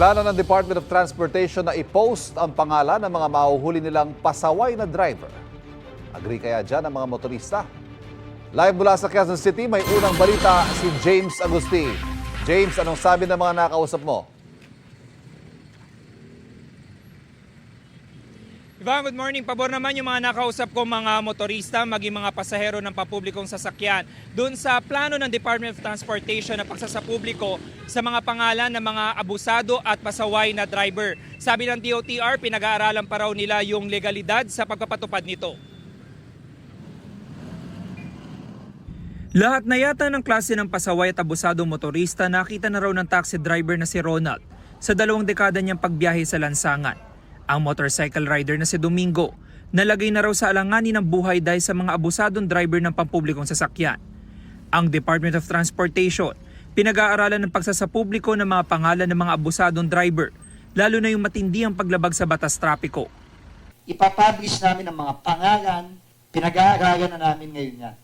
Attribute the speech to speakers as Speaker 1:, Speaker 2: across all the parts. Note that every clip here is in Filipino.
Speaker 1: Plano ng Department of Transportation na i-post ang pangalan ng mga mahuhuli nilang pasaway na driver. Agree kaya dyan ang mga motorista? Live mula sa Quezon City, may unang balita si James Agustin. James, anong sabi ng mga nakausap mo?
Speaker 2: Ivan, good morning. Pabor naman yung mga nakausap ko mga motorista, maging mga pasahero ng papublikong sasakyan. Doon sa plano ng Department of Transportation na pagsasapubliko sa mga pangalan ng mga abusado at pasaway na driver. Sabi ng DOTR, pinag-aaralan pa raw nila yung legalidad sa pagpapatupad nito. Lahat na yata ng klase ng pasaway at abusadong motorista nakita na raw ng taxi driver na si Ronald sa 2 dekada niyang pagbiyahe sa lansangan. Ang motorcycle rider na si Domingo, nalagay na raw sa alanganin ng buhay dahil sa mga abusadong driver ng pampublikong sasakyan. Ang Department of Transportation, pinag-aaralan ng pagsasapubliko ng mga pangalan ng mga abusadong driver, lalo na yung matindi ang paglabag sa batas trapiko.
Speaker 3: Ipapublish namin ang mga pangalan, pinag-aaralan na namin ngayon yan.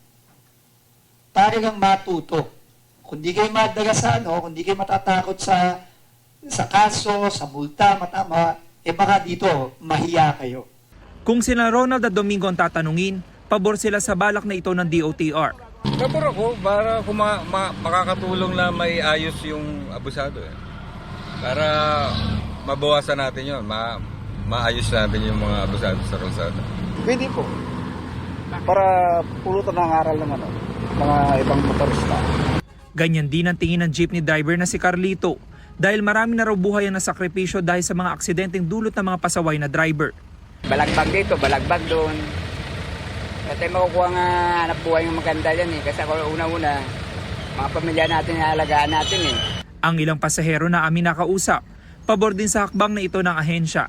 Speaker 3: Para lang matuto. Kung di kayo madaga sa kung di kayo matatakot sa kaso, sa multa, baka dito, mahiya kayo.
Speaker 2: Kung sila Ronald at Domingo ang tatanungin, pabor sila sa balak na ito ng DOTR.
Speaker 4: Pabor ako para makakatulong na may ayos yung abusado. Para mabawasan natin yun, maayos natin yung mga abusado sa kalsada.
Speaker 5: Pwede po. Para pulutan ng aral ng mga ibang motorista.
Speaker 2: Ganyan din ang tingin ng jeepney driver na si Carlito. Dahil marami na raw buhay ang nasakripisyo dahil sa mga aksidenteng dulot ng mga pasaway na driver.
Speaker 6: Balagbag dito, balagbag doon. At ay makukuha nga hanap buhay yung maganda yan eh. Kasi ako una-una, mga pamilya natin halagaan natin eh.
Speaker 2: Ang ilang pasahero na amin nakausap, pabor din sa hakbang na ito ng ahensya.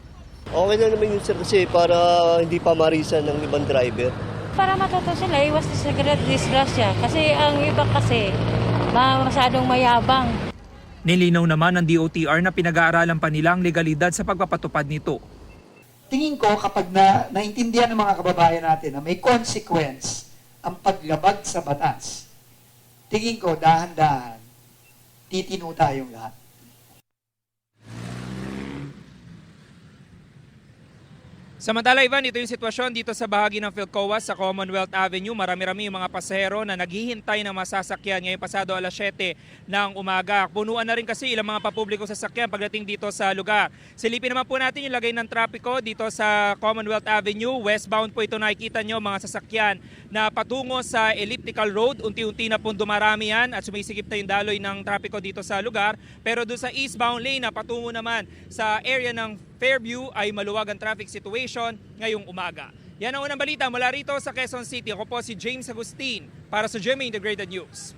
Speaker 7: Okay na naman yun sir kasi para hindi pa marisan ng ibang driver.
Speaker 8: Para matuto sila, iwas sa disgrasya. Kasi ang iba kasi, masyadong mayabang.
Speaker 2: Nilinaw naman ng DOTR na pinag-aaralan pa nila ang legalidad sa pagpapatupad nito.
Speaker 3: Tingin ko kapag naintindihan ng mga kababayan natin na may consequence ang paglabag sa batas, tingin ko dahan-dahan, titino tayong lahat.
Speaker 2: Samantala, Ivan, ito yung sitwasyon dito sa bahagi ng PhilCoa sa Commonwealth Avenue. Marami-rami yung mga pasahero na naghihintay ng masasakyan ngayong pasado alas 7 ng umaga. Punuan na rin kasi ilang mga papublikong sasakyan pagdating dito sa lugar. Silipin naman po natin yung lagay ng trapiko dito sa Commonwealth Avenue. Westbound po ito, nakikita nyo mga sasakyan na patungo sa Elliptical Road. Unti-unti na po dumarami yan at sumisikip na yung daloy ng trapiko dito sa lugar. Pero doon sa eastbound lane na patungo naman sa area ng Fairview ay maluwag ang traffic situation ngayong umaga. Yan ang unang balita mula rito sa Quezon City. Ako po si James Agustin para sa GMA Integrated News.